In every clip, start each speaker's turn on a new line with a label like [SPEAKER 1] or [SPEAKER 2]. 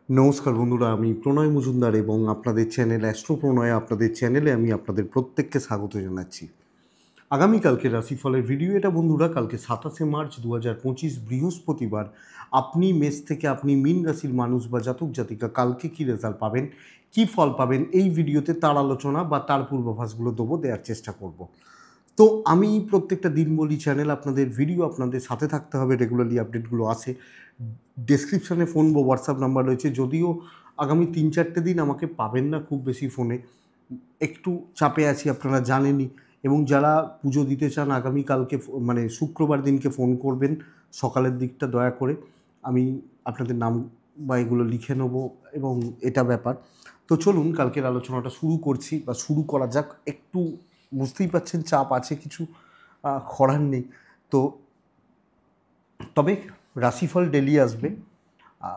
[SPEAKER 1] নমস্কার বন্ধুরা, আমি প্রণয় মজুমদার এবং আপনাদের চ্যানেল অ্যাস্ট্রো প্রণয় আপনাদের চ্যানেলে আমি আপনাদের প্রত্যেককে স্বাগত জানাচ্ছি। আগামীকালকে রাশিফলের ভিডিও এটা বন্ধুরা। কালকে 27 মার্চ 2025 বৃহস্পতিবার আপনি মেষ থেকে আপনি মীন রাশির মানুষ বা জাতক জাতিকা কালকে কী রেজাল্ট পাবেন, কী ফল পাবেন, এই ভিডিওতে তার আলোচনা বা তার পূর্বাভাসগুলো দেওয়ার চেষ্টা করব। তো আমি প্রত্যেকটা দিন বলি চ্যানেল আপনাদের ভিডিও আপনাদের সাথে থাকতে হবে, রেগুলারলি আপডেটগুলো আসে। ডেসক্রিপশানে ফোন বা হোয়াটসঅ্যাপ নাম্বার রয়েছে, যদিও আগামী 3-4 দিন আমাকে পাবেন না খুব বেশি ফোনে, একটু চাপে আছি আপনারা জানেনই। এবং যারা পুজো দিতে চান আগামীকালকে মানে শুক্রবার দিনকে ফোন করবেন সকালের দিকটা দয়া করে, আমি আপনাদের নাম বা এগুলো লিখে নেবো এবং এটা ব্যাপার। তো চলুন কালকের আলোচনাটা শুরু করছি বা শুরু করা যাক। একটু বুঝতেই পারছেন চাপ আছে, কিছু করার নেই। তো তবে রাশিফল ডেলি আসবে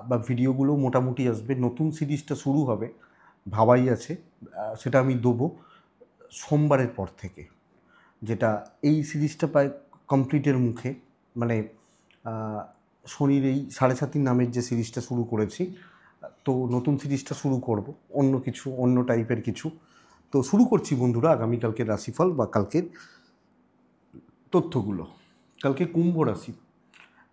[SPEAKER 1] বা ভিডিওগুলো মোটামুটি আসবে। নতুন সিরিজটা শুরু হবে ভাবাই আছে, সেটা আমি দেবো সোমবারের পর থেকে। যেটা এই সিরিজটা প্রায় কমপ্লিটের মুখে, মানে শনির এই 7.5 নামের যে সিরিজটা শুরু করেছি, তো নতুন সিরিজটা শুরু করব অন্য কিছু, অন্য টাইপের কিছু। তো শুরু করছি বন্ধুরা আগামীকালকের রাশিফল বা কালকের তথ্যগুলো। কালকে কুম্ভ রাশি,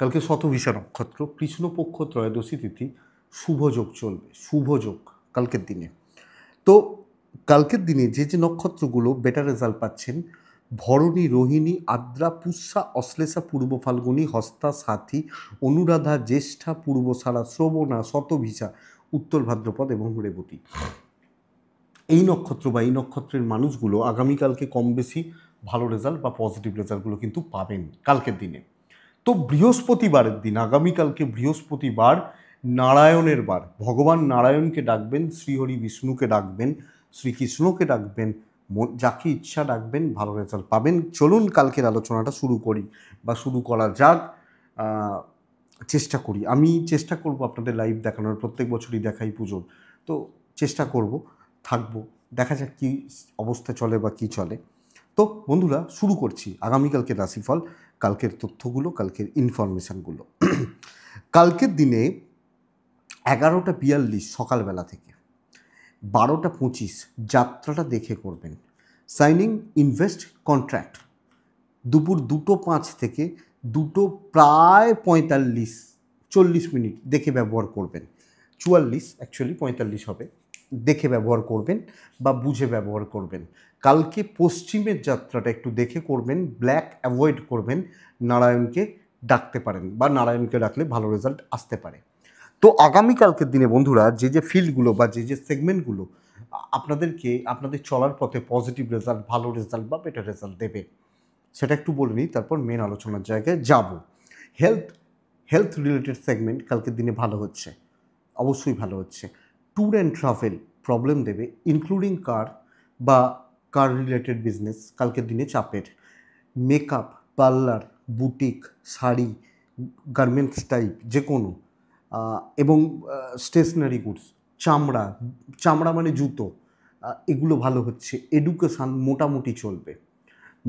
[SPEAKER 1] কালকে শতভিষা নক্ষত্র, কৃষ্ণপক্ষ ত্রয়োদশী তিথি, শুভযোগ চলবে। শুভযোগ কালকের দিনে। তো কালকের দিনে যে যে নক্ষত্রগুলো বেটার রেজাল্ট পাচ্ছেন: ভরণী, রোহিণী, আদ্রা, পুষ্যা, অশ্লেষা, পূর্ব ফাল্গুনী, হস্তা, সাথী, অনুরাধা, জ্যেষ্ঠা, পূর্বসারা, শ্রবণা, শতভিষা, উত্তর ভাদ্রপদ এবং রেবতী। এই নক্ষত্র বা এই নক্ষত্রের মানুষগুলো আগামীকালকে কম বেশি ভালো রেজাল্ট বা পজিটিভ রেজাল্টগুলো কিন্তু পাবেন কালকের দিনে। তো বৃহস্পতিবারের দিন, আগামীকালকে বৃহস্পতিবার, নারায়ণের বার। ভগবান নারায়ণকে ডাকবেন, শ্রীহরি বিষ্ণুকে ডাকবেন, শ্রীকৃষ্ণকে ডাকবেন, যাকে ইচ্ছা ডাকবেন, ভালো রেজাল্ট পাবেন। চলুন কালকের আলোচনাটা শুরু করি বা শুরু করা যাক। চেষ্টা করি, আমি চেষ্টা করব আপনাদের লাইভ দেখানোর, প্রত্যেক বছরই দেখাই পুজোর, তো চেষ্টা করব, থাকবো, দেখা যাক কী অবস্থা চলে বা কী চলে। তো বন্ধুরা শুরু করছি আগামীকালকের রাশিফল, কালকের তথ্যগুলো, কালকের ইনফরমেশানগুলো। কালকের দিনে 11:42 সকালবেলা থেকে 12:25 যাত্রাটা দেখে করবেন। সাইনিং ইনভেস্ট কন্ট্রাক্ট দুপুর 2:05 থেকে 2:45 মিনিট দেখে ব্যবহার করবেন। 44 অ্যাকচুয়ালি 45 হবে, দেখে ব্যবহার করবেন বা বুঝে ব্যবহার করবেন। কালকে পশ্চিমের যাত্রাটা একটু দেখে করবেন, ব্ল্যাক অ্যাভয়েড করবেন, নারায়ণকে ডাকতে পারেন বা নারায়ণকে ডাকলে ভালো রেজাল্ট আসতে পারে। তো আগামীকালকের দিনে বন্ধুরা যে যে ফিল্ডগুলো বা যে যে সেগমেন্টগুলো আপনাদেরকে আপনাদের চলার পথে পজিটিভ রেজাল্ট, ভালো রেজাল্ট বা বেটার রেজাল্ট দেবে, সেটা একটু বলে নিই, তারপর মেন আলোচনার জায়গায় যাব। হেলথ হেলথ রিলেটেড সেগমেন্ট কালকের দিনে ভালো হচ্ছে, অবশ্যই ভালো হচ্ছে। ট্যুর অ্যান্ড ট্রাভেল প্রবলেম দেবে, ইনক্লুডিং কার বা কার রিলেটেড বিজনেস কালকের দিনে চাপের। Makeup, parlour, boutique, sari, garments type যে কোনো, এবং স্টেশনারি গুডস, চামড়া, চামড়া মানে জুতো, এগুলো ভালো হচ্ছে। এডুকেশান মোটামুটি চলবে,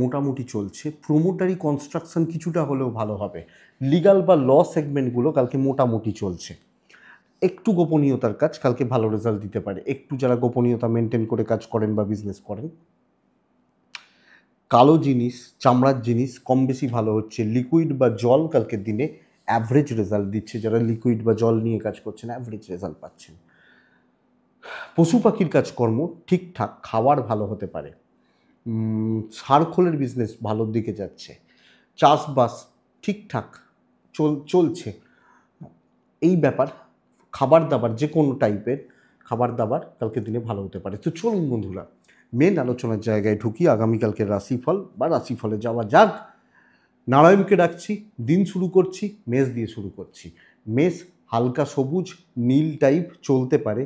[SPEAKER 1] মোটামুটি চলছে। প্রোমোটারি কনস্ট্রাকশন কিছুটা হলেও ভালো হবে। লিগাল বা ল সেগমেন্টগুলো কালকে মোটামুটি চলছে। একটু গোপনীয়তার কাজ কালকে ভালো রেজাল্ট দিতে পারে, একটু যারা গোপনীয়তা মেনটেন করে কাজ করেন বা বিজনেস করেন। কালো জিনিস, চামড়ার জিনিস কম বেশি ভালো হচ্ছে। লিকুইড বা জল কালকের দিনে অ্যাভারেজ রেজাল্ট দিচ্ছে, যারা লিকুইড বা জল নিয়ে কাজ করছেন অ্যাভারেজ রেজাল্ট পাচ্ছেন। পশু পাখির কাজকর্ম ঠিকঠাক, খাবার ভালো হতে পারে। সারখোলের বিজনেস ভালোর দিকে যাচ্ছে। চাষবাস ঠিকঠাক চলছে। এই ব্যাপার, খাবার দাবার যে কোনো টাইপের খাবার দাবার কালকের দিনে ভালো হতে পারে। তো চলুন বন্ধুরা মেন আলোচনার জায়গায় ঢুকি, আগামীকালকের রাশিফল বা রাশিফলে যাওয়া যাক। নারায়ণকে ডাকছি, দিন শুরু করছি, মেষ দিয়ে শুরু করছি। মেষ হালকা সবুজ নীল টাইপ চলতে পারে,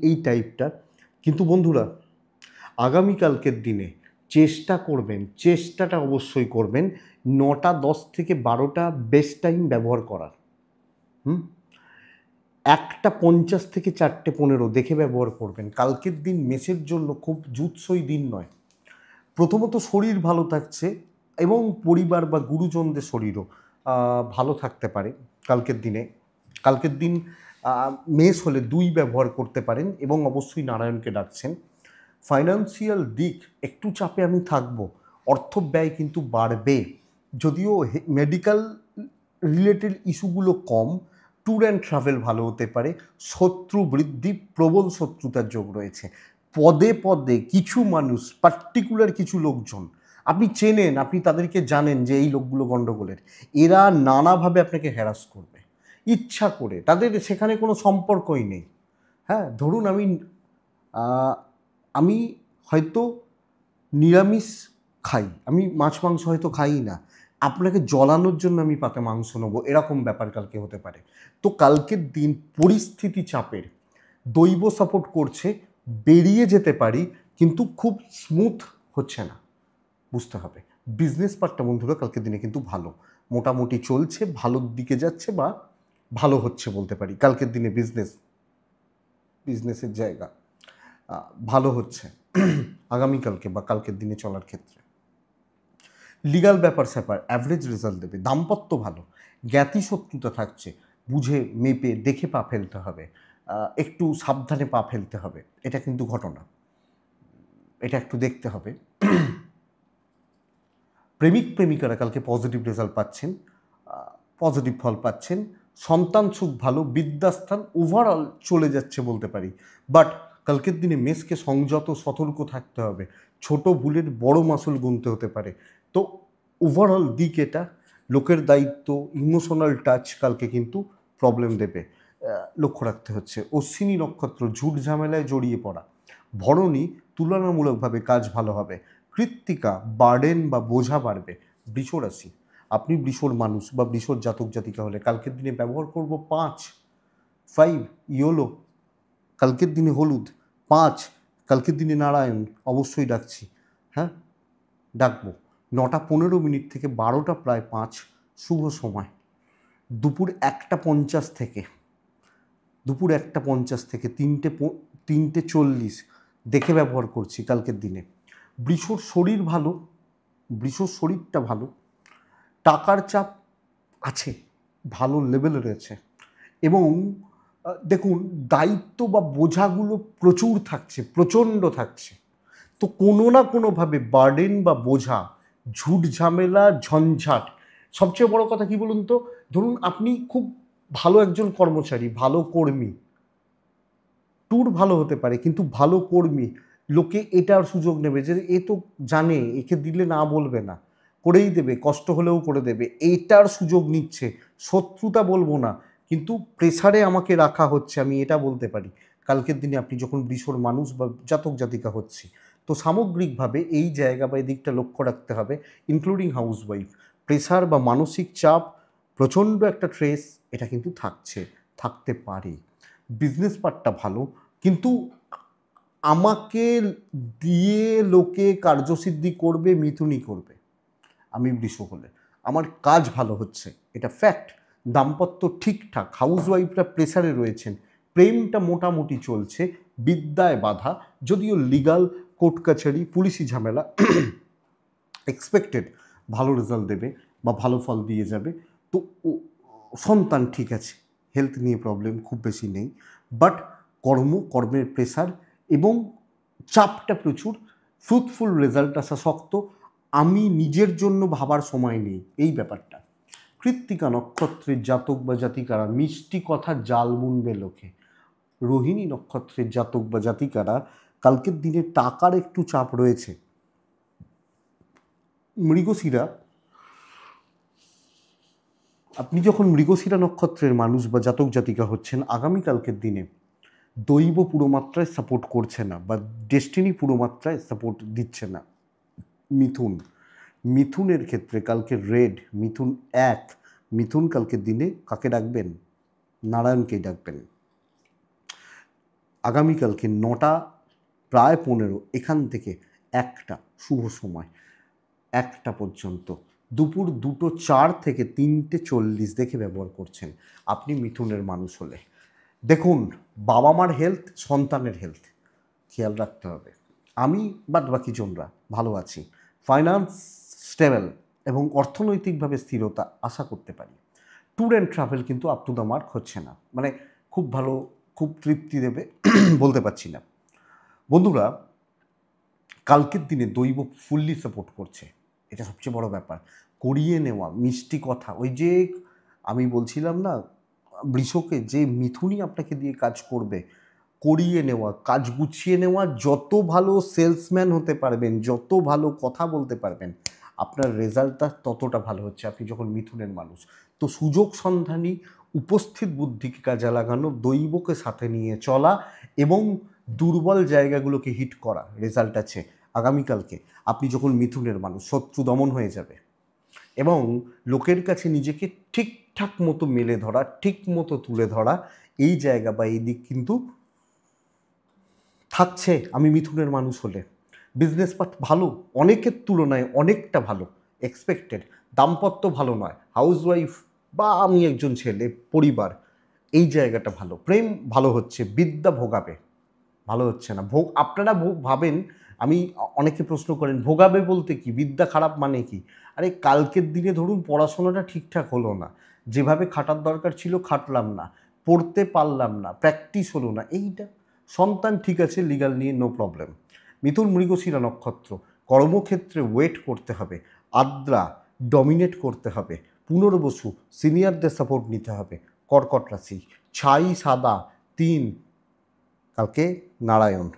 [SPEAKER 1] এই টাইপটা। কিন্তু বন্ধুরা আগামীকালকের দিনে চেষ্টা করবেন, চেষ্টাটা অবশ্যই করবেন 9:10 থেকে 12টা বেস্ট টাইম ব্যবহার করার। 1:50 থেকে 4:15 দেখে ব্যবহার করবেন। কালকের দিন মেষের জন্য খুব জুৎসই দিন নয়। প্রথমত শরীর ভালো থাকছে এবং পরিবার বা গুরুজনদের শরীরও ভালো থাকতে পারে কালকের দিনে। কালকের দিন মেষ হলে 2 ব্যবহার করতে পারেন এবং অবশ্যই নারায়ণকে ডাকছেন। ফাইন্যান্সিয়াল দিক একটু চাপে আমি থাকবো, অর্থ ব্যয় কিন্তু বাড়বে, যদিও মেডিকেল রিলেটেড ইস্যুগুলো কম। ট্যুর অ্যান্ড ট্রাভেল ভালো হতে পারে। শত্রু বৃদ্ধি, প্রবল শত্রুতার যোগ রয়েছে। পদে পদে কিছু মানুষ, পার্টিকুলার কিছু লোকজন আপনি চেনেন, আপনি তাদেরকে জানেন যে এই লোকগুলো গণ্ডগোলের, এরা নানাভাবে আপনাকে হ্যারাস করবে ইচ্ছা করে, তাদের সেখানে কোনো সম্পর্কই নেই। হ্যাঁ, ধরুন আমি হয়তো নিরামিষ খাই, আমি মাছ মাংস হয়তো খাই না, আপনাকে জ্বলানোর জন্য আমি পাতে মাংস নেবো, এরকম ব্যাপার কালকে হতে পারে। তো কালকের দিন পরিস্থিতি চাপের, দৈব সাপোর্ট করছে, বেরিয়ে যেতে পারি, কিন্তু খুব স্মুথ হচ্ছে না, বুঝতে হবে। বিজনেস পার্টটা বন্ধুরা কালকের দিনে কিন্তু ভালো, মোটামুটি চলছে, ভালোর দিকে যাচ্ছে বা ভালো হচ্ছে বলতে পারি। কালকের দিনে বিজনেসের জায়গা ভালো হচ্ছে আগামীকালকে বা কালকের দিনে চলার ক্ষেত্রে। লিগাল ব্যাপার স্যাপার অ্যাভারেজ রেজাল্ট দেবে। দাম্পত্য ভালো, জ্ঞাতি শত্রুতা থাকছে, বুঝে মেপে দেখে পা ফেলতে হবে, একটু সাবধানে পা ফেলতে হবে, এটা কিন্তু ঘটনা, এটা একটু দেখতে হবে। প্রেমিক প্রেমিকারা কালকে পজিটিভ রেজাল্ট পাচ্ছেন, পজিটিভ ফল পাচ্ছেন। সন্তান সুখ ভালো, বিদ্যাস্থান ওভারঅল চলে যাচ্ছে বলতে পারি। বাট কালকের দিনে মেষকে সংযত সতর্ক থাকতে হবে, ছোট ভুলের বড় মাসুল গুনতে হতে পারে। তো ওভারঅল দিক এটা। লোকের দায়িত্ব, ইমোশনাল টাচ কালকে কিন্তু প্রবলেম দেবে, লক্ষ্য রাখতে হচ্ছে। অশ্বিনী নক্ষত্র ঝুট ঝামেলায় জড়িয়ে পড়া। ভরণী তুলনামূলকভাবে কাজ ভালো হবে। কৃত্তিকা বার্ডেন বা বোঝা বাড়বে। বৃষ রাশি, আপনি বৃষর মানুষ বা বৃষর জাতক জাতিকা হলে কালকের দিনে ব্যবহার করব 5 ইয়োলো, কালকের দিনে হলুদ 5, কালকের দিনে নারায়ণ অবশ্যই ডাকছি। হ্যাঁ, ডাকবো 9টা 15 থেকে 12টা প্রায় 5 শুভ সময়। দুপুর 1টা 50 থেকে 3টে দেখে ব্যবহার করছি কালকের দিনে। বৃষর শরীর ভালো, বৃষর শরীরটা ভালো, টাকার চাপ আছে, ভালো লেভেলে রয়েছে, এবং দেখুন দায়িত্ব বা বোঝাগুলো প্রচুর থাকছে, প্রচণ্ড থাকছে। তো কোনো না কোনোভাবে বার্ডেন বা বোঝা, ঝুট ঝামেলা, ঝঞ্ঝাট। সবচেয়ে বড় কথা কি বলুন তো, ধরুন আপনি খুব ভালো একজন কর্মচারী, ভালো কর্মী, ট্যুর ভালো হতে পারে, কিন্তু ভালো কর্মী, লোকে এটার সুযোগ নেবে যে এ তো জানে, একে দিলে না বলবে না, করেই দেবে, কষ্ট হলেও করে দেবে, এইটার সুযোগ নিচ্ছে। শত্রুতা বলবো না, কিন্তু প্রেসারে আমাকে রাখা হচ্ছে, আমি এটা বলতে পারি। কালকের দিনে আপনি যখন বৃষর মানুষ বা জাতক জাতিকা হচ্ছে, তো সামগ্রিকভাবে এই জায়গা বা এই দিকটা লক্ষ্য রাখতে হবে, ইনক্লুডিং হাউসওয়াইফ। প্রেসার বা মানসিক চাপ, প্রচণ্ড একটা স্ট্রেস, এটা কিন্তু থাকতে পারে। বিজনেস পার্টটা ভালো, কিন্তু আমাকে দিয়ে লোকে কার্যসিদ্ধি করবে, মিথুনই করবে। আমি বৃষ হলে আমার কাজ ভালো হচ্ছে, এটা ফ্যাক্ট। দাম্পত্য ঠিকঠাক, হাউসওয়াইফরা প্রেসারে রয়েছেন, প্রেমটা মোটামুটি চলছে, বিদ্যায় বাধা, যদিও লিগাল কোর্ট কাছারি পুলিশি ঝামেলা এক্সপেক্টেড ভালো রেজাল্ট দেবে বা ভালো ফল দিয়ে যাবে। তো সন্তান ঠিক আছে, হেলথ নিয়ে প্রবলেম খুব বেশি নেই, বাট কর্মের প্রেসার এবং চাপটা প্রচুর, ফ্রুটফুল রেজাল্ট আসা শক্ত, আমি নিজের জন্য ভাবার সময় নেই, এই ব্যাপারটা। কৃত্তিকা নক্ষত্রের জাতক বা জাতিকারা মিষ্টি কথা জাল বুনবে লোকে। রোহিণী নক্ষত্রের জাতক বা জাতিকারা কালকের দিনে টাকার একটু চাপ রয়েছে। মৃগশিরা, আপনি যখন মৃগশিরা নক্ষত্রের মানুষ বা জাতক জাতিকা হচ্ছেন, আগামীকালকের দিনে দৈব পুরোমাত্রায় সাপোর্ট করছে না বা ডেস্টিনি পুরোমাত্রায় সাপোর্ট দিচ্ছে না। মিথুনের ক্ষেত্রে কালকে রেড, মিথুন কালকের দিনে কাকে ডাকবেন? নারায়ণকেই ডাকবেন। আগামীকালকে 9টা প্রায় 15 এখান থেকে 1টা শুভ সময়, 1টা পর্যন্ত, দুপুর 2টো 4 থেকে 3টে 40 দেখে ব্যবহার করছেন আপনি মিথুনের মানুষ হলে। দেখুন, বাবা মার হেলথ, সন্তানের হেলথ খেয়াল রাখতে হবে। আমি বাদ বাকি জনরা ভালো আছি, ফাইন্যান্স স্টেবল এবং অর্থনৈতিকভাবে স্থিরতা আশা করতে পারি। ট্যুর অ্যান্ড ট্রাভেল কিন্তু আপ টু দ্য মার্ক হচ্ছে না, মানে খুব ভালো, খুব তৃপ্তি দেবে বলতে পারছি না। বন্ধুরা, কালকের দিনে দৈব ফুললি সাপোর্ট করছে, এটা সবচেয়ে বড় ব্যাপার। করিয়ে নেওয়া, মিষ্টি কথা, ওই যে আমি বলছিলাম না বৃষকে, যে মিথুনই আপনাকে দিয়ে কাজ করবে, করিয়ে নেওয়া, কাজ গুছিয়ে নেওয়া, যত ভালো সেলসম্যান হতে পারবেন, যত ভালো কথা বলতে পারবেন, আপনার রেজাল্টটা ততটা ভালো হচ্ছে আপনি যখন মিথুনের মানুষ। তো সুযোগ সন্ধানী, উপস্থিত বুদ্ধিকে কাজে লাগানো, দৈবকে সাথে নিয়ে চলা এবং দুর্বল জায়গাগুলোকে হিট করা, রেজাল্ট আছে আগামীকালকে। আপনি যখন মিথুনের মানুষ, শত্রু দমন হয়ে যাবে এবং লোকের কাছে নিজেকে ঠিকঠাক মতো মেলে ধরা, ঠিক মতো তুলে ধরা, এই জায়গা বা এই দিক কিন্তু থাকছে আমি মিথুনের মানুষ হলে। বিজনেস পার্ট ভালো, অনেকের তুলনায় অনেকটা ভালো, এক্সপেক্টেড। দাম্পত্য ভালো নয়, হাউসওয়াইফ বা আমি একজন ছেলে, পরিবার, এই জায়গাটা ভালো। প্রেম ভালো হচ্ছে, বিদ্যা ভোগাবে, ভালো হচ্ছে না। আপনারা ভাবেন, আমি অনেকে প্রশ্ন করেন ভোগাবে বলতে কি, বিদ্যা খারাপ মানে কি? আরে কালকের দিনে ধরুন পড়াশোনাটা ঠিকঠাক হলো না, যেভাবে খাটার দরকার ছিল খাটলাম না, পড়তে পারলাম না, প্র্যাকটিস হলো না, এইটা। সন্তান ঠিক আছে, লিগাল নিয়ে নো প্রবলেম। মিথুন মৃগশিরা নক্ষত্র, কর্মক্ষেত্রে ওয়েট করতে হবে, আদ্রা ডমিনেট করতে হবে, পুনর্বসু সিনিয়রদের সাপোর্ট নিতে হবে। কর্কট রাশি, ছাই সাদা 3, কালকে নারায়ণ।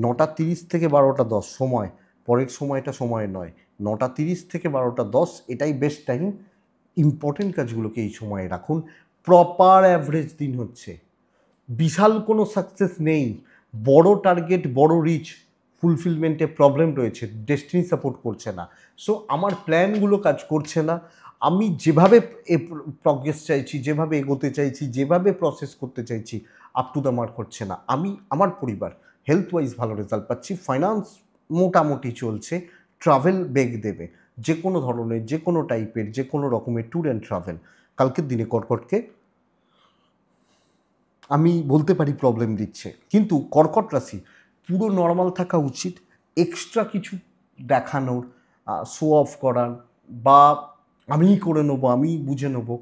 [SPEAKER 1] 9:30 থেকে 12:10 সময়, পরের সময়টা সময় নয়। 9:30 থেকে 12:10 এটাই বেস্ট টাইম। ইম্পর্টেন্ট কাজগুলোকে এই সময়ে রাখুন। প্রপার অ্যাভারেজ দিন হচ্ছে, বিশাল কোনো সাকসেস নেই, বড় টার্গেট, বড় রিচ ফুলফিলমেন্টে প্রবলেম রয়েছে, ডেস্টিনি সাপোর্ট করছে না। সো আমার প্ল্যানগুলো কাজ করছে না, আমি যেভাবে প্রগ্রেস চাইছি, যেভাবে এগোতে চাইছি, যেভাবে প্রসেস করতে চাইছি, আপ টু দ্য মার্ক হচ্ছে না। আমি, আমার পরিবার হেলথ ওয়াইজ ভালো রেজাল্ট পাচ্ছি, ফাইন্যান্স মোটামুটি চলছে, ট্রাভেল বেগ দেবে, যে কোনো ধরনের, যে কোনো টাইপের, যে কোনো রকমের ট্যুর অ্যান্ড ট্রাভেল কালকের দিনে কর্কটকে আমি বলতে পারি প্রবলেম দিচ্ছে। কিন্তু কর্কট রাশি পুরো নর্মাল থাকা উচিত, এক্সট্রা কিছু দেখানোর, শো অফ করার বা আমিই করে নেবো, আমিই বুঝে নেবো,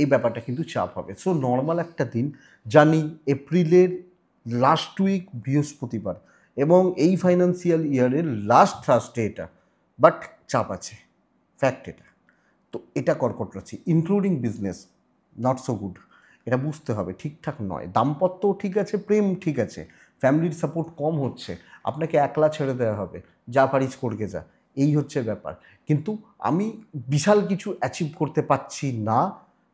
[SPEAKER 1] এই ব্যাপারটা কিন্তু চাপ হবে। সো নর্মাল একটা দিন, জানি এপ্রিলের লাস্ট উইক বৃহস্পতিবার এবং এই ফাইন্যান্সিয়াল ইয়ারের লাস্ট থার্সডে এটা, বাট চাপ আছে, ফ্যাক্ট এটা। তো এটা কর্কট রাশি, including business not so good, এটা বুঝতে হবে, ঠিকঠাক নয়। দাম্পত্যও ঠিক আছে, প্রেম ঠিক আছে, ফ্যামিলির সাপোর্ট কম হচ্ছে, আপনাকে একলা ছেড়ে দেওয়া হবে, যা পারিস করকে যা, এই হচ্ছে ব্যাপার। কিন্তু আমি বিশাল কিছু অ্যাচিভ করতে পারছি না,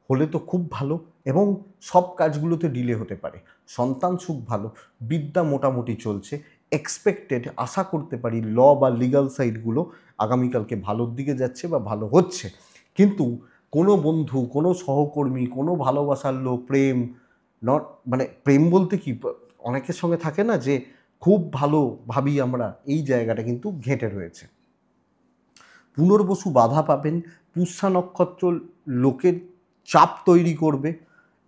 [SPEAKER 1] হলে তো খুব ভালো, এবং সব কাজগুলোতে ডিলে হতে পারে। সন্তান সুখ ভালো, বিদ্যা মোটামুটি চলছে, এক্সপেক্টেড আশা করতে পারি ল বা লিগাল সাইডগুলো আগামীকালকে ভালোর দিকে যাচ্ছে বা ভালো হচ্ছে। কিন্তু কোনো বন্ধু, কোনো সহকর্মী, কোনো ভালোবাসার লোক, প্রেম নট, মানে প্রেম বলতে কি, অনেকের সঙ্গে থাকে না যে খুব ভালো ভাবি আমরা, এই জায়গাটা কিন্তু ঘেঁটে রয়েছে। পুনর্বসু বাধা পাবেন, পুষ্যা নক্ষত্র লোকের চাপ তৈরি করবে,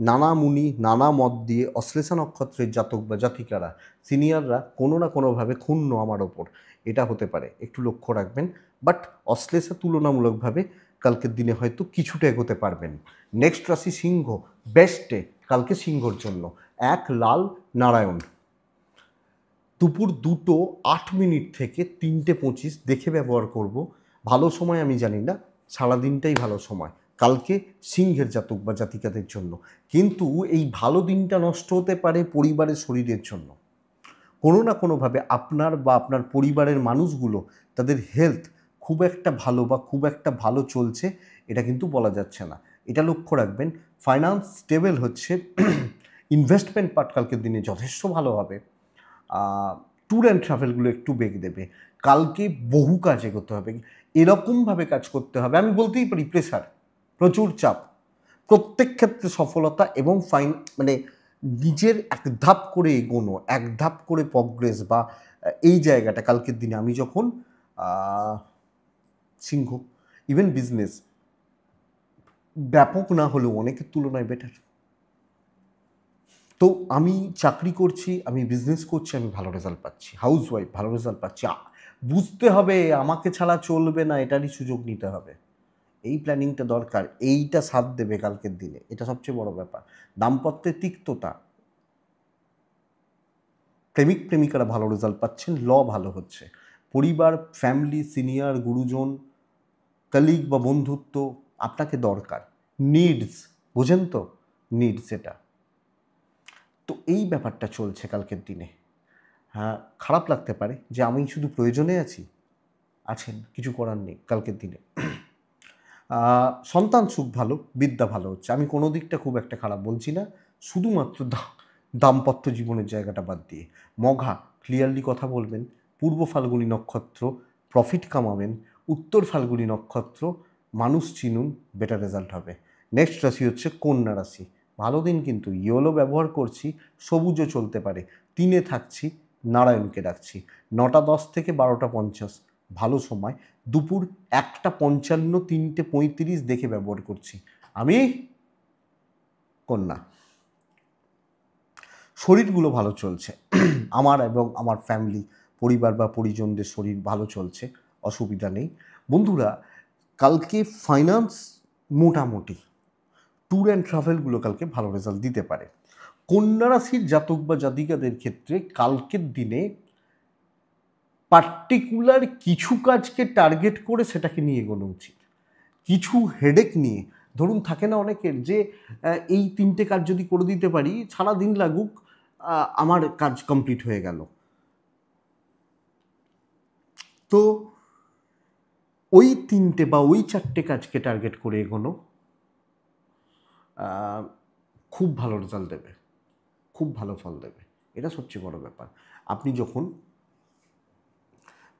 [SPEAKER 1] নানা মুনি নানা মত দিয়ে অশ্লেষা নক্ষত্রের জাতক বা জাতিকারা, সিনিয়ররা কোনো না কোনোভাবে ক্ষুণ্ণ আমার ওপর, এটা হতে পারে, একটু লক্ষ্য রাখবেন। বাট অশ্লেষা তুলনামূলকভাবে কালকের দিনে হয়তো কিছুটা এগোতে পারবেন। নেক্সট রাশি সিংহ, বেস্ট ডে কালকে সিংহর জন্য। 1 লাল নারায়ণ, দুপুর 2:08 থেকে 3:25 দেখে ব্যবহার করব। ভালো সময় আমি জানি না, সারাদিনটাই ভালো সময় কালকে সিংহের জাতক বা জাতিকাদের জন্য। কিন্তু এই ভালো দিনটা নষ্ট হতে পারে পরিবারের শরীরের জন্য, কোনো না কোনোভাবে আপনার বা আপনার পরিবারের মানুষগুলো তাদের হেলথ খুব একটা ভালো বা খুব একটা ভালো চলছে এটা কিন্তু বলা যাচ্ছে না, এটা লক্ষ্য রাখবেন। ফাইন্যান্স স্টেবল হচ্ছে, ইনভেস্টমেন্ট পার্ট কালকের দিনে যথেষ্ট ভালো হবে। ট্যুর অ্যান্ড ট্রাভেলগুলো একটু বেগ দেবে, কালকে বহু কাজ এগোতে হবে, এরকমভাবে কাজ করতে হবে, আমি বলতেই পারি প্রেশার, প্রচুর চাপ, প্রত্যেক ক্ষেত্রে সফলতা এবং মানে নিজের এক ধাপ করে এগোনো, এক ধাপ করে প্রগ্রেস বা এই জায়গাটা কালকের দিনে আমি যখন সিংহ, ইভেন বিজনেস ব্যাপক না হলেও অনেকের তুলনায় বেটার। তো আমি চাকরি করছি, আমি বিজনেস করছি, আমি ভালো রেজাল্ট পাচ্ছি, হাউসওয়াইফ ভালো রেজাল্ট পাচ্ছি, বুঝতে হবে আমাকে ছাড়া চলবে না, এটারই সুযোগ নিতে হবে, এই প্ল্যানিংটা দরকার, এইটা সাথ দেবে কালকের দিনে, এটা সবচেয়ে বড় ব্যাপার। দাম্পত্যের তিক্ততা প্রেমিক প্রেমিকারা ভালো রেজাল্ট পাচ্ছেন, ল ভালো হচ্ছে, পরিবার, ফ্যামিলি, সিনিয়র, গুরুজন, কলিগ বা বন্ধুত্ব আপনাকে দরকার, নিডস, বোঝেন তো, নিডস এটা। তো এই ব্যাপারটা চলছে কালকের দিনে। হ্যাঁ, খারাপ লাগতে পারে যে আমি শুধু প্রয়োজনে আছেন, কিছু করার নেই কালকের দিনে। সন্তান সুখ ভালো, বিদ্যা ভালো হচ্ছে, আমি কোনো দিকটা খুব একটা খারাপ বলছি না, শুধুমাত্র দাম্পত্য জীবনের জায়গাটা বাদ দিয়ে। মঘা ক্লিয়ারলি কথা বলবেন, পূর্ব ফাল্গুনী নক্ষত্র প্রফিট কামাবেন, উত্তর ফাল্গুনী নক্ষত্র মানুষ চিনুন, বেটার রেজাল্ট হবে। নেক্সট রাশি হচ্ছে কন্যা রাশি। ভালো দিন, কিন্তু ইয়েলো ব্যবহার করছি, সবুজও চলতে পারে, 3-এ থাকছি, নারায়ণকে ডাকছি। 9:10 থেকে 12:50 ভালো সময়, দুপুর 1:55 3:35 দেখে ব্যবহার করছি। আমি কন্যা। শরীরগুলো ভালো চলছে আমার এবং আমার ফ্যামিলি, পরিবার বা পরিজনদের শরীর ভালো চলছে, অসুবিধা নেই। বন্ধুরা, কালকে ফাইন্যান্স মোটামুটি, ট্যুর অ্যান্ড ট্রাভেলগুলো কালকে ভালো রেজাল্ট দিতে পারে। কন্যা রাশির জাতক বা জাতিকাদের ক্ষেত্রে কালকের দিনে পার্টিকুলার কিছু কাজকে টার্গেট করে সেটাকে নিয়ে এগোনো উচিত। কিছু হেডেক নিয়ে, ধরুন থাকে না অনেকের যে এই 3টে কাজ যদি করে দিতে পারি, সারাদিন লাগুক, আমার কাজ কমপ্লিট হয়ে গেল। তো ওই 3টে বা ওই 4টে কাজকে টার্গেট করে এগোনো খুব ভালো রেজাল্ট দেবে, খুব ভালো ফল দেবে, এটা সবচেয়ে বড় ব্যাপার। আপনি যখন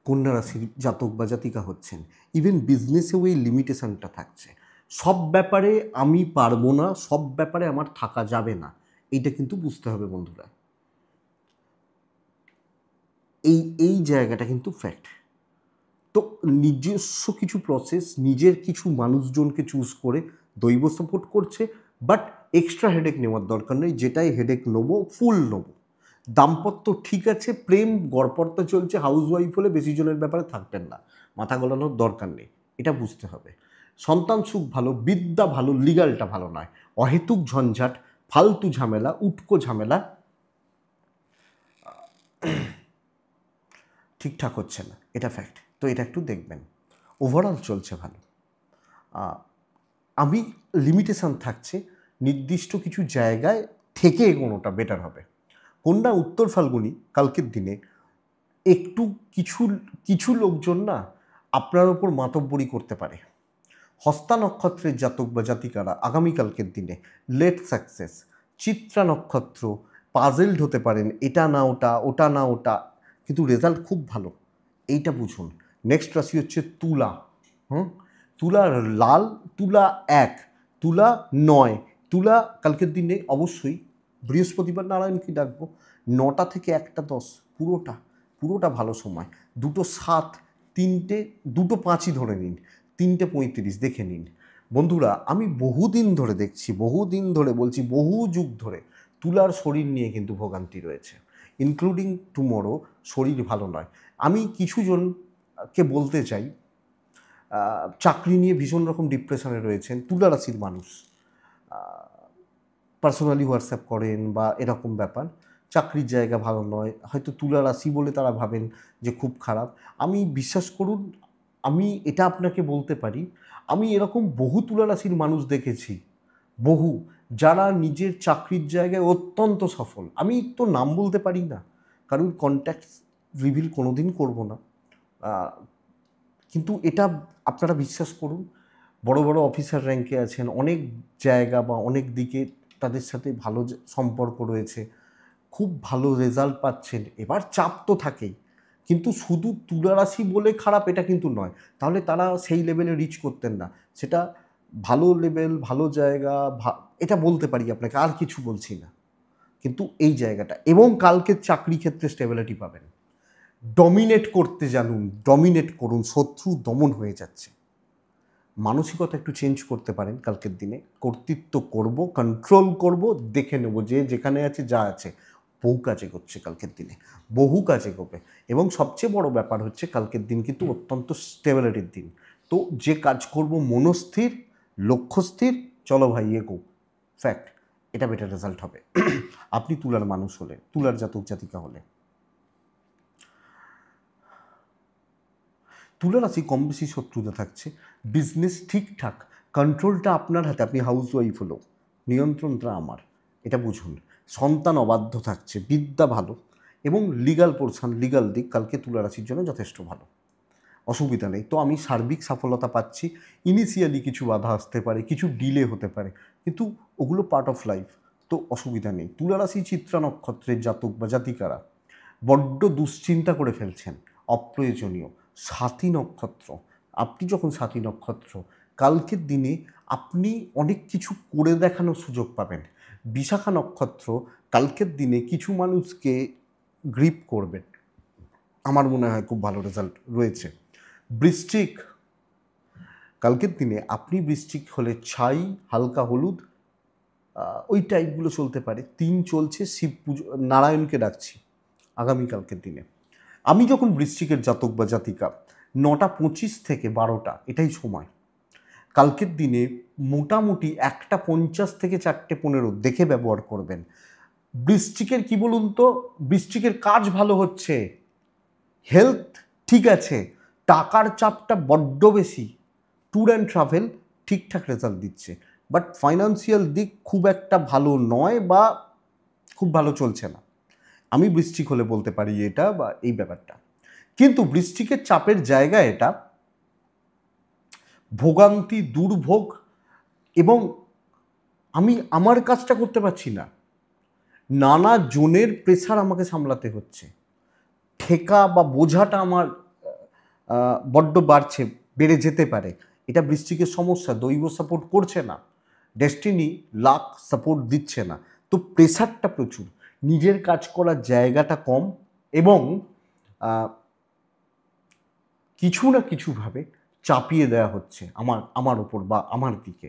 [SPEAKER 1] কন্যা রাশির জাতক বা জাতিকা হচ্ছেন, ইভেন বিজনেসেও এই লিমিটেশনটা থাকছে, সব ব্যাপারে আমি পারবো না, সব ব্যাপারে আমার থাকা যাবে না, এইটা কিন্তু বুঝতে হবে বন্ধুরা। এই জায়গাটা কিন্তু ফ্যাক্ট। তো নিজস্ব কিছু প্রসেস, নিজের কিছু মানুষজনকে চুজ করে দৈব সাপোর্ট করছে, বাট এক্সট্রা হেডেক নেওয়ার দরকার নেই, যেটাই হেডেক নেবো ফুল নেবো। দাম্পত্য ঠিক আছে, প্রেম গড়পড়তা চলছে, হাউসওয়াইফ হলে বেশি জনের ব্যাপারে থাকবেন না, মাথা গলানোর দরকার নেই, এটা বুঝতে হবে। সন্তান সুখ ভালো, বিদ্যা ভালো, লিগালটা ভালো নয়, অহেতুক ঝঞ্ঝাট, ফালতু ঝামেলা, উটকো ঝামেলা ঠিকঠাক হচ্ছে না, এটা ফ্যাক্ট। তো এটা একটু দেখবেন। ওভারঅল চলছে ভালো। আমি লিমিটেশন থাকছে, নির্দিষ্ট কিছু জায়গায় থেকে এগোনোটা বেটার হবে। কন্যা উত্তর ফাল্গুনি কালকের দিনে একটু কিছু কিছু লোকজন না আপনার ওপর মাতব্বরি করতে পারে। হস্তা নক্ষত্রের জাতক বা জাতিকারা আগামীকালকের দিনে লেট সাকসেস। চিত্রা নক্ষত্র পাজেলড হতে পারেন, এটা না ওটা, ওটা না ওটা, কিন্তু রেজাল্ট খুব ভালো, এইটা বুঝুন। নেক্সট রাশি হচ্ছে তুলা। তুলা লাল, তুলা 1, তুলা 9, তুলা কালকের দিনে অবশ্যই বৃহস্পতিবার নারায়ণকে ডাকবো। 9টা থেকে 1:10 পুরোটা ভালো সময়। 2:07, 2:05 ধরে নিন, 3:35 দেখে নিন। বন্ধুরা, আমি বহুদিন ধরে দেখছি, বহুদিন ধরে বলছি, বহু যুগ ধরে তুলার শরীর নিয়ে কিন্তু ভোগান্তি রয়েছে, ইনক্লুডিং টুমরো, শরীর ভালো নয়। আমি কিছু জনকে বলতে চাই, চাকরি নিয়ে ভীষণ রকম ডিপ্রেশনে রয়েছেন, তুলা রাশির মানুষ, পার্সোনালি হোয়াটসঅ্যাপ করেন বা এরকম ব্যাপার, চাকরির জায়গা ভালো নয়, হয়তো তুলা রাশি বলে তারা ভাবেন যে খুব খারাপ। আমি বিশ্বাস করুন, আমি এটা আপনাকে বলতে পারি, আমি এরকম বহু তুলা রাশির মানুষ দেখেছি, বহু, যারা নিজের চাকরির জায়গায় অত্যন্ত সফল। আমি তো নাম বলতে পারি না, কারণ কন্ট্যাক্ট রিভিল কোনো দিন করবো না, কিন্তু এটা আপনারা বিশ্বাস করুন, বড় বড় অফিসার র্যাঙ্কে আছেন, অনেক জায়গা বা অনেক দিকে তাদের সাথে ভালো সম্পর্ক রয়েছে, খুব ভালো রেজাল্ট পাচ্ছেন। এবার চাপ তো থাকেই, কিন্তু শুধু তুলা রাশি বলে খারাপ এটা কিন্তু নয়, তাহলে তারা সেই লেভেলে রিচ করতেন না। সেটা ভালো লেভেল, ভালো জায়গা, এটা বলতে পারি আপনাকে, আর কিছু বলছি না। কিন্তু এই জায়গাটা, এবং কালকের চাকরি ক্ষেত্রে স্টেবিলিটি পাবেন। ডমিনেট করতে জানুন, ডমিনেট করুন, শত্রু দমন হয়ে যাচ্ছে। মানসিকতা একটু চেঞ্জ করতে পারেন কালকের দিনে, কর্তৃত্ব করব, কন্ট্রোল করব, দেখে নেব যে যেখানে আছে যা আছে। বহু কাজে করছে কালকের দিনে, বহু কাজে করবে। এবং সবচেয়ে বড় ব্যাপার হচ্ছে কালকের দিন কিন্তু অত্যন্ত স্টেবিলিটির দিন। তো যে কাজ করব মনস্থির, লক্ষ্যস্থির, চলো ভাই এগো, ফ্যাক্ট, এটা বেটার রেজাল্ট হবে। আপনি তুলার মানুষ হলে, তুলার জাতক জাতিকা হলে। তুলা রাশি কম বেশি শত্রুতা থাকছে, বিজনেস ঠিকঠাক, কন্ট্রোলটা আপনার হাতে, আপনি হাউস ওয়াইফ হলো, নিয়ন্ত্রণটা আমার, এটা বুঝুন। সন্তান অবাধ্য থাকছে, বিদ্যা ভালো, এবং লিগাল পোর্শন, লিগাল দিক কালকে তুলা রাশির জন্য যথেষ্ট ভালো, অসুবিধা নেই। তো আমি সার্বিক সফলতা পাচ্ছি। ইনিশিয়ালি কিছু বাধা আসতে পারে, কিছু ডিলে হতে পারে, কিন্তু ওগুলো পার্ট অফ লাইফ, তো অসুবিধা নেই। তুলা রাশি চিত্রা নক্ষত্রের জাতক বা জাতিকারা বড্ড দুশ্চিন্তা করে ফেলছেন, অপ্রয়োজনীয়। সাথী নক্ষত্র, আপনি যখন সাথী নক্ষত্র, কালকের দিনে আপনি অনেক কিছু করে দেখানোর সুযোগ পাবেন। বিশাখা নক্ষত্র, কালকের দিনে কিছু মানুষকে গ্রিপ করবেন, আমার মনে হয় খুব ভালো রেজাল্ট রয়েছে। বৃশ্চিক, কালকের দিনে আপনি বৃশ্চিক হলে ছাই, হালকা হলুদ, ওই টাইপগুলো চলতে পারে। 3 চলছে, শিব পুজো, নারায়ণকে ডাকছি আগামীকালকের দিনে। আমি যখন বৃশ্চিকের জাতক বা জাতিকা, 9:25 থেকে 12টা এটাই সময়। কালকের দিনে মোটামুটি 1:50 থেকে 4:15 দেখে ব্যবহার করবেন। বৃশ্চিকের কি বলুন তো, বৃশ্চিকের কাজ ভালো হচ্ছে, হেলথ ঠিক আছে, টাকার চাপটা বড্ড বেশি, ট্যুর অ্যান্ড ট্রাভেল ঠিকঠাক রেজাল্ট দিচ্ছে, বাট ফাইন্যান্সিয়াল দিক খুব একটা ভালো নয় বা খুব ভালো চলছে না। আমি বৃশ্চিক হলে বলতে পারি এটা বা এই ব্যাপারটা। কিন্তু বৃশ্চিকের চাপের জায়গা এটা, ভোগান্তি, দুর্ভোগ, এবং আমি আমার কাজটা করতে পারছি না, নানা জনের প্রেসার আমাকে সামলাতে হচ্ছে, ঠেকা বা বোঝাটা আমার বড্ড বাড়ছে, বেড়ে যেতে পারে। এটা বৃশ্চিকের সমস্যা, দৈব সাপোর্ট করছে না, ডেস্টিনি লাক সাপোর্ট দিচ্ছে না, তো প্রেসারটা প্রচুর, নিজের কাজ করার জায়গাটা কম, এবং কিছু না কিছুভাবে চাপিয়ে দেওয়া হচ্ছে আমার ওপর বা আমার দিকে,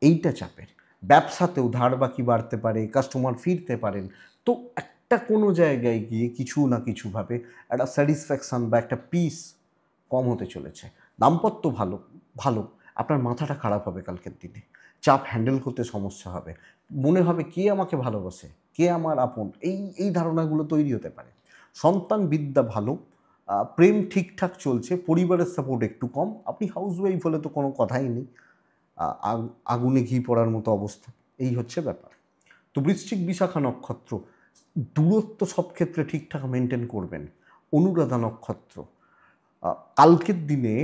[SPEAKER 1] এইটা চাপের। ব্যবসাতেও ধার বাকি বাড়তে পারে, কাস্টমার ফিরতে পারেন, তো একটা কোনো জায়গায় গিয়ে কিছু না কিছুভাবে একটা স্যাটিসফ্যাকশান বা একটা পিস কম হতে চলেছে। দাম্পত্য ভালো ভালো, আপনার মাথাটা খারাপ হবে কালকের দিনে, চাপ হ্যান্ডেল করতে সমস্যা হবে, মনে হবে কে আমাকে ভালোবাসে, কে আমার আপন, এই ধারণাগুলো তৈরি হতে পারে। সন্তান বিদ্যা ভালো, প্রেম ঠিকঠাক চলছে, পরিবারের সাপোর্ট একটু কম। আপনি হাউস ওয়াইফ হলে তো কোনো কথাই নেই, আগুনে ঘি পড়ার মতো অবস্থা, এই হচ্ছে ব্যাপার। তো বৃশ্চিক বিশাখা নক্ষত্র, দূরত্ব সব ক্ষেত্রে ঠিকঠাক মেনটেন করবেন। অনুরাধা নক্ষত্র, কালকের দিনে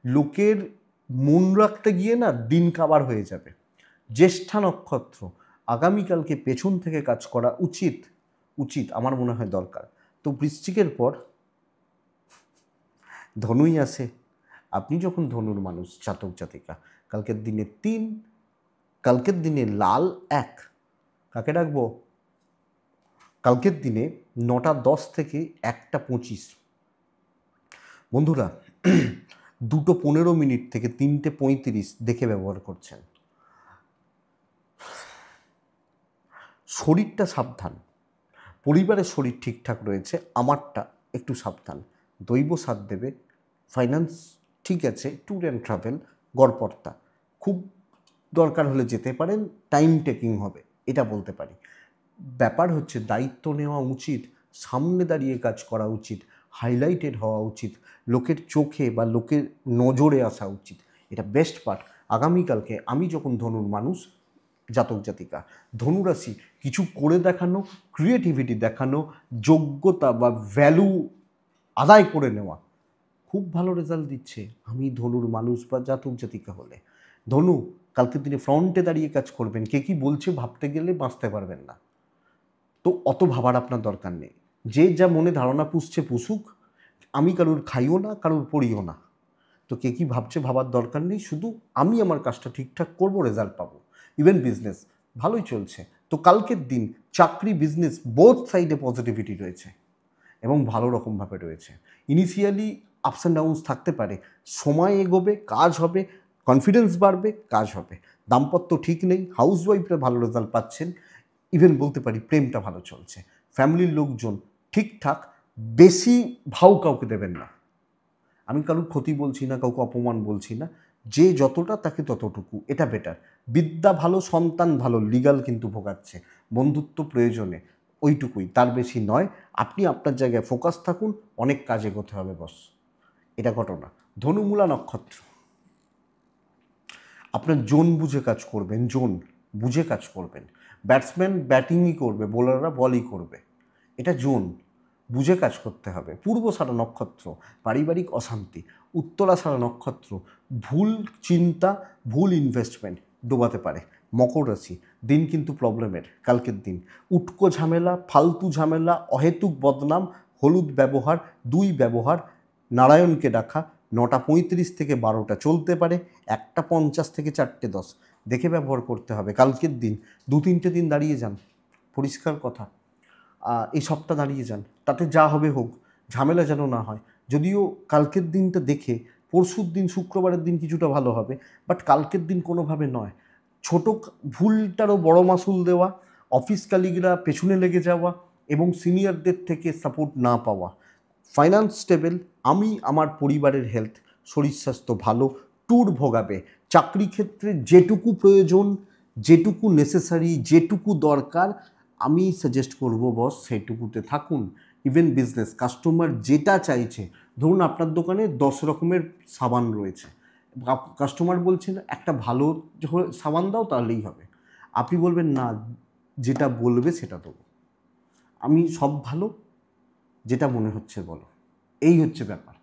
[SPEAKER 1] লোকের মন রাখতে গিয়ে না দিন কাবার হয়ে যাবে। জ্যেষ্ঠা নক্ষত্র, আগামীকালকে পেছন থেকে কাজ করা উচিত, আমার মনে হয় দরকার। তো বৃশ্চিকের পর ধনুই আসে। আপনি যখন ধনুর মানুষ, জাতক জাতিকা, কালকের দিনে 3, কালকের দিনে লাল 1, কাকে ডাকবো? কালকের দিনে 9:10 থেকে 1:25, বন্ধুরা 2:15 থেকে 3:35 দেখে ব্যবহার করছেন। শরীরটা সাবধান, পরিবারের শরীর ঠিকঠাক রয়েছে, আমারটা একটু সাবধান, দৈব সাথ দেবে, ফাইন্যান্স ঠিক আছে, ট্যুর অ্যান্ড ট্রাভেল গড়পড়তা, খুব দরকার হলে যেতে পারেন, টাইম টেকিং হবে, এটা বলতে পারি। ব্যাপার হচ্ছে দায়িত্ব নেওয়া উচিত, সামনে দাঁড়িয়ে কাজ করা উচিত, হাইলাইটেড হওয়া উচিত, লোকের চোখে বা লোকের নজরে আসা উচিত, এটা বেস্ট পার্ট। আগামীকালকে আমি যখন ধনুর মানুষ, জাতক জাতিকা, ধনুরাশি কিছু করে দেখানো, ক্রিয়েটিভিটি দেখানো, যোগ্যতা বা ভ্যালু আদায় করে নেওয়া খুব ভালো রেজাল্ট দিচ্ছে। আমি ধনুর মানুষ বা জাতক জাতিকা হলে, ধনু কালকের দিনে ফ্রন্টে দাঁড়িয়ে কাজ করবেন, কে কী বলছে ভাবতে গেলে বাঁচতে পারবেন না, তো অত ভাবার আপনার দরকার নেই। যে যা মনে ধারণা পুষছে পুষুক, আমি কারোর খাইও না, কারোর পড়িও না, তো কে কী ভাবছে ভাবার দরকার নেই, শুধু আমি আমার কাজটা ঠিকঠাক করব, রেজাল্ট পাবো। ইভেন বিজনেস ভালোই চলছে, তো কালকের দিন চাকরি বিজনেস বোথ সাইডে পজিটিভিটি রয়েছে এবং ভালো রকমভাবে রয়েছে। ইনিশিয়ালি আপস অ্যান্ড ডাউনস থাকতে পারে, সময় এগোবে, কাজ হবে, কনফিডেন্স বাড়বে, কাজ হবে। দাম্পত্য ঠিক নেই, হাউস ওয়াইফরা ভালো রেজাল্ট পাচ্ছেন, ইভেন বলতে পারি প্রেমটা ভালো চলছে। ফ্যামিলির লোকজন ঠিকঠাক, বেশি ভাও কাউকে দেবেন না। আমি কারোর ক্ষতি বলছি না, কাউকে অপমান বলছি না, যে যতটা তাকে ততটুকু, এটা বেটার। বিদ্যা ভালো, সন্তান ভালো, লিগাল কিন্তু ভোগাচ্ছে, বন্ধুত্ব প্রয়োজনে, ওইটুকুই, তার বেশি নয়। আপনি আপনার জায়গায় ফোকাস থাকুন, অনেক কাজ এগোতে হবে বস। এটা ঘটনা। ধনুমূলা নক্ষত্র, আপনার জোন বুঝে কাজ করবেন, জোন বুঝে কাজ করবেন। ব্যাটসম্যান ব্যাটিংই করবে, বোলাররা বলই করবে, এটা জোন বুঝে কাজ করতে হবে। পূর্বষাঢ়া নক্ষত্র, পারিবারিক অশান্তি। উত্তরাষাঢ়া নক্ষত্র, ভুল চিন্তা, ভুল ইনভেস্টমেন্ট ডোবাতে পারে। মকর রাশি, দিন কিন্তু প্রবলেমের কালকের দিন। উটকো ঝামেলা, ফালতু ঝামেলা, অহেতুক বদনাম, হলুদ ব্যবহার, দুই ব্যবহার, নারায়ণকে ডাকা। 9:35 থেকে 12টা চলতে পারে, 1:50 থেকে 4:10 দেখে ব্যবহার করতে হবে কালকের দিন। 2-3টে দিন দাঁড়িয়ে যান, পরিষ্কার কথা। এই সপ্তাহ দাঁড়িয়ে যান, তাতে যা হবে হোক, ঝামেলা যেন না হয়। যদিও কালকের দিনটা দেখে পরশুর দিন, শুক্রবারের দিন কিছুটা ভালো হবে, বাট কালকের দিন কোনোভাবে নয়। ছোট ভুলটারও বড় মাসুল দেওয়া, অফিস কালিগরা পেছনে লেগে যাওয়া এবং সিনিয়রদের থেকে সাপোর্ট না পাওয়া। ফাইন্যান্স স্টেবল, আমি আমার পরিবারের হেলথ, শরীর স্বাস্থ্য ভালো। ট্যুর ভোগাবে। চাকরি ক্ষেত্রে যেটুকু প্রয়োজন, যেটুকু নেসেসারি, যেটুকু দরকার, আমি সাজেস্ট করব বস সেইটুকুতে থাকুন। ইভেন বিজনেস, কাস্টমার যেটা চাইছে, ধরুন আপনার দোকানে 10 রকমের সাবান রয়েছে, কাস্টমার বলছেন একটা ভালো সাবান দাও তাহলেই হবে, আপনি বলবেন না, যেটা বলবে সেটা দেবো, আমি সব ভালো, যেটা মনে হচ্ছে বলো। এই হচ্ছে ব্যাপার,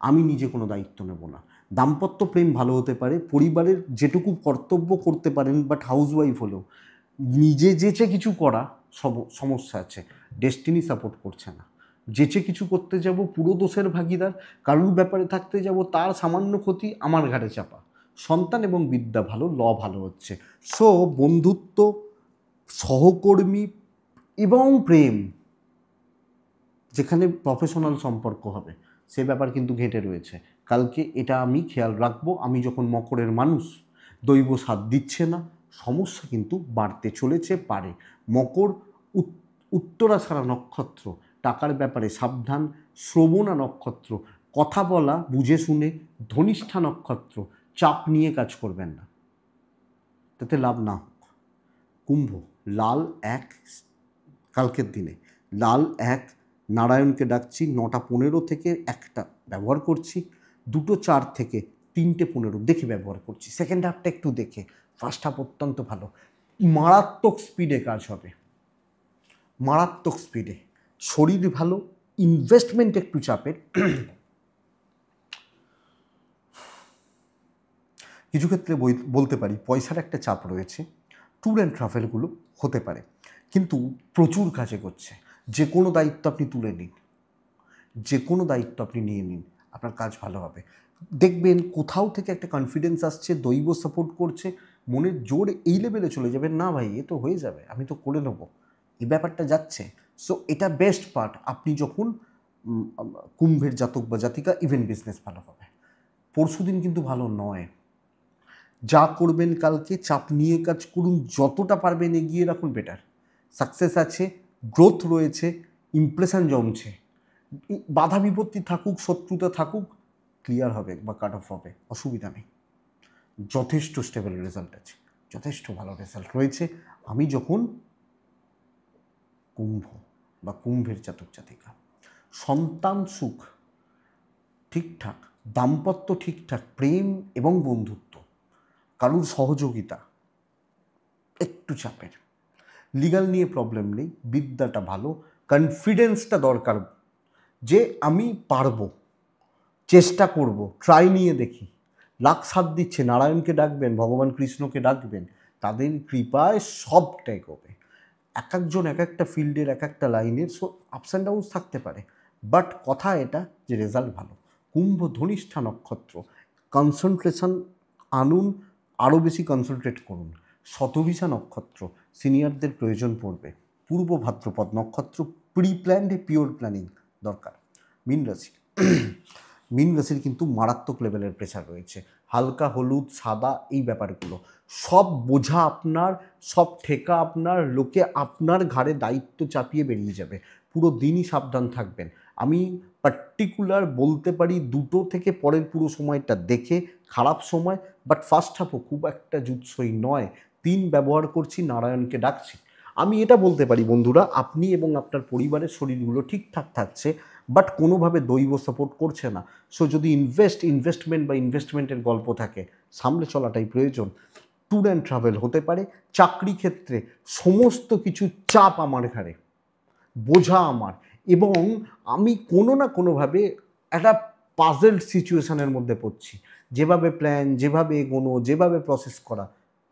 [SPEAKER 1] আমি নিজে কোনো দায়িত্ব নেব না। দাম্পত্য প্রেম ভালো হতে পারে, পরিবারের যেটুকু কর্তব্য করতে পারেন, বাট হাউসওয়াইফ হলেও নিজে যেচে কিছু করা সমস্যা আছে, ডেস্টিনি সাপোর্ট করছে না। যেচে কিছু করতে যাব পুরো দোষের ভাগিদার, কারুর ব্যাপারে থাকতে যাব তার সামান্য ক্ষতি আমার ঘাড়ে চাপা। সন্তান এবং বিদ্যা ভালো, ল ভালো হচ্ছে। সো বন্ধুত্ব, সহকর্মী এবং প্রেম, যেখানে প্রফেশনাল সম্পর্ক হবে, সে ব্যাপার কিন্তু ঘেঁটে রয়েছে কালকে। এটা আমি খেয়াল রাখবো। আমি যখন মকরের মানুষ, দৈব সাথ দিচ্ছে না, সমস্যা কিন্তু বাড়তে চলেছে পারে। মকর, উত্তরাষাঢ়া নক্ষত্র, টাকার ব্যাপারে সাবধান। শ্রবণা নক্ষত্র, কথা বলা বুঝে শুনে। ধনিষ্ঠা নক্ষত্র, চাপ নিয়ে কাজ করবেন না, তাতে লাভ না হোক। কুম্ভ, লাল 1 কালকের দিনে, লাল 1 নারায়ণকে ডাকছি। 9:15 থেকে 1টা ব্যবহার করছি, 2:04 থেকে 3:15 দেখে ব্যবহার করছি। সেকেন্ড হাফটা একটু দেখে, ফার্স্ট হাফ অত্যন্ত ভালো। মারাত্মক স্পিডে কাজ হবে, মারাত্মক স্পিডে। শরীর ভালো, ইনভেস্টমেন্ট একটু চাপের। কিছু ক্ষেত্রে বলতে পারি পয়সার একটা চাপ রয়েছে। ট্যুর অ্যান্ড ট্রাভেলগুলো হতে পারে, কিন্তু প্রচুর কাজে করছে। যে কোনো দায়িত্ব আপনি তুলে নিন, যে কোনো দায়িত্ব আপনি নিয়ে নিন, আপনার কাজ ভালো হবে। দেখবেন কোথাও থেকে একটা কনফিডেন্স আসছে, দৈব সাপোর্ট করছে, মনের জোর এই লেভেলে চলে যাবেন, না ভাই এ তো হয়ে যাবে, আমি তো করে নেবো, এই ব্যাপারটা যাচ্ছে। সো এটা বেস্ট পার্ট। আপনি যখন কুম্ভের জাতক বা জাতিকা, ইভেন বিজনেস ভালো হবে। পরশু দিন কিন্তু ভালো নয়। যা করবেন কালকে চাপ নিয়ে কাজ করুন, যতটা পারবেন এগিয়ে রাখুন, বেটার। সাকসেস আছে, গ্রোথ রয়েছে, ইমপ্রেশন জমছে। বাধা বিপত্তি থাকুক, শত্রুতা থাকুক, ক্লিয়ার হবে বা কাট অফ হবে, অসুবিধা নেই। যথেষ্ট স্টেবল রেজাল্ট আছে, যথেষ্ট ভালো রেজাল্ট রয়েছে। আমি যখন কুম্ভ বা কুম্ভের জাতক জাতিকা, সন্তান সুখ ঠিকঠাক, দাম্পত্য ঠিকঠাক, প্রেম এবং বন্ধুত্ব, কারুর সহযোগিতা একটু চাপের। লিগাল নিয়ে প্রবলেম নেই, বিদ্যাটা ভালো, কনফিডেন্সটা দরকার, যে আমি পারবো, চেষ্টা করব, ট্রাই নিয়ে দেখি। লাখ সাথ দিচ্ছে, নারায়ণকে ডাকবেন, ভগবান কৃষ্ণকে ডাকবেন, তাদের কৃপায় সবটাই হবে। এক একজন এক একটা ফিল্ডের, এক একটা লাইনের আপস অ্যান্ড ডাউনস থাকতে পারে, বাট কথা এটা যে রেজাল্ট ভালো। কুম্ভ ধনিষ্ঠা নক্ষত্র, কনসেন্ট্রেশন আনুন, আরও বেশি কনসেন্ট্রেট করুন। শতভিষা নক্ষত্র, সিনিয়রদের প্রয়োজন পড়বে। পূর্ব ভাদ্রপদ নক্ষত্র, প্রি প্ল্যান্ড পিওর প্ল্যানিং দরকার। মীন রাশি, মীন রাশির কিন্তু মারাত্মক লেভেলের প্রেশার রয়েছে। হালকা হলুদ, সাদা, এই ব্যাপারগুলো সব বোঝা আপনার, সব ঠেকা আপনার, লোকে আপনার ঘাড়ে দায়িত্ব চাপিয়ে বেরিয়ে যাবে। পুরো দিনই সাবধান থাকবেন। আমি পার্টিকুলার বলতে পারি 2টো থেকে পরের পুরো সময়টা দেখে, খারাপ সময়, বাট ফার্স্ট হাফও খুব একটা জুৎসই নয়। 3 ব্যবহার করছি, নারায়ণকে ডাকছি। আমি এটা বলতে পারি বন্ধুরা, আপনি এবং আপনার পরিবারের শরীরগুলো ঠিকঠাক থাকছে, বাট কোনোভাবে দৈব সাপোর্ট করছে না। সো যদি ইনভেস্টমেন্ট বা ইনভেস্টমেন্টের গল্প থাকে, সামলে চলাটাই প্রয়োজন। ট্যুর অ্যান্ড ট্রাভেল হতে পারে। চাকরি ক্ষেত্রে সমস্ত কিছু চাপ আমার ঘাড়ে, বোঝা আমার, এবং আমি কোনো না কোনোভাবে একটা পাজলড সিচুয়েশানের মধ্যে পড়ছি। যেভাবে প্ল্যান, যেভাবে এগোনো, যেভাবে প্রসেস করা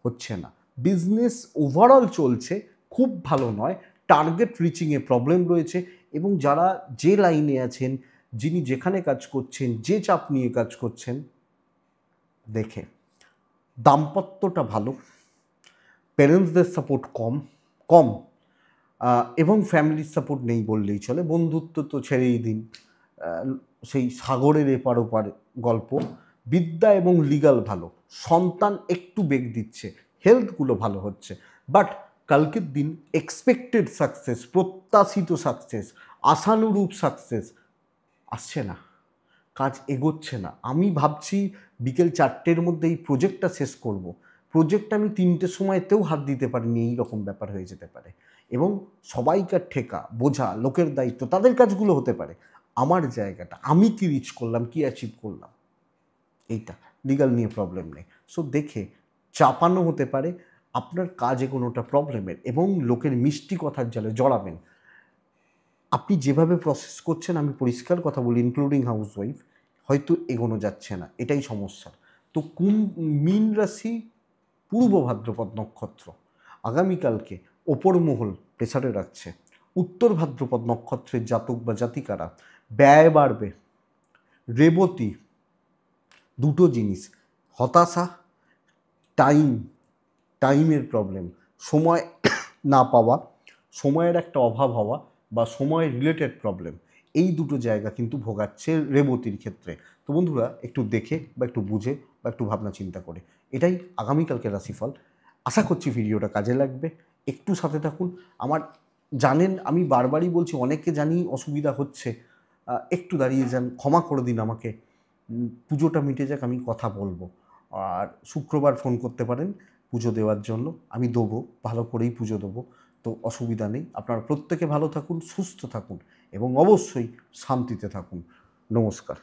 [SPEAKER 1] হচ্ছে না। বিজনেস ওভারঅল চলছে, খুব ভালো নয়, টার্গেট রিচিংয়ে প্রবলেম রয়েছে, এবং যারা যে লাইনে আছেন, যিনি যেখানে কাজ করছেন, যে চাপ নিয়ে কাজ করছেন, দেখে দাম্পত্যটা ভালো, প্যারেন্টসদের সাপোর্ট কম কম এবং ফ্যামিলির সাপোর্ট নেই বললেই চলে। বন্ধুত্ব তো ছেড়েই দিন, সেই সাগরের এপার ওপার গল্প। বিদ্যা এবং লিগাল ভালো, সন্তান একটু বেগ দিচ্ছে, হেলথগুলো ভালো হচ্ছে। বাট কালকের দিন এক্সপেক্টেড সাকসেস, প্রত্যাশিত সাকসেস, আশানুরূপ সাকসেস আসছে না, কাজ এগোচ্ছে না। আমি ভাবছি বিকেল 4টের মধ্যে এই প্রজেক্টটা শেষ করব, প্রজেক্টটা আমি 3টের সময়তেও হাত দিতে পারিনি, এই রকম ব্যাপার হয়ে যেতে পারে। এবং সবাইকার ঠেকা, বোঝা, লোকের দায়িত্ব, তাদের কাজগুলো হতে পারে, আমার জায়গাটা আমি কি রিচ করলাম, কি অ্যাচিভ করলাম, এইটা লিগাল নিয়ে প্রবলেম নেই। সো দেখে চাপানো হতে পারে, আপনার কাজ এগোনোটা প্রবলেমের, এবং লোকের মিষ্টি কথার জালে জড়াবেন। আপনি যেভাবে প্রসেস করছেন, আমি পরিষ্কার কথা বলি, ইনক্লুডিং হাউসওয়াইফ, হয়তো এগোনো যাচ্ছে না, এটাই সমস্যা। তো মীন রাশি, পূর্ব ভাদ্রপদ নক্ষত্র, আগামীকালকে ওপর মহল প্রেসারে রাখছে। উত্তর ভাদ্রপদ নক্ষত্রের জাতক বা জাতিকারা ব্যয় বাড়বে। রেবতী, দুটো জিনিস, হতাশা, টাইমের প্রবলেম, সময় না পাওয়া, সময়ের একটা অভাব হওয়া, বা সময় রিলেটেড প্রবলেম, এই দুটো জায়গা কিন্তু ভোগাচ্ছে রেবতীর ক্ষেত্রে। তো বন্ধুরা, একটু দেখে বা একটু বুঝে বা একটু ভাবনা চিন্তা করে, এটাই আগামীকালকে রাশিফল। আশা করছি ভিডিওটা কাজে লাগবে, একটু সাথে থাকুন। আমার জানেন, আমি বারবারই বলছি, অনেককে জানি অসুবিধা হচ্ছে, একটু দাঁড়িয়ে যান, ক্ষমা করে দিন আমাকে। পুজোটা মিটে যাক, আমি কথা বলবো। আর শুক্রবার ফোন করতে পারেন পুজো দেওয়ার জন্য, আমি দেবো, ভালো করেই পুজো দেবো, তো অসুবিধা নেই। আপনারা প্রত্যেকে ভালো থাকুন, সুস্থ থাকুন, এবং অবশ্যই শান্তিতে থাকুন। নমস্কার।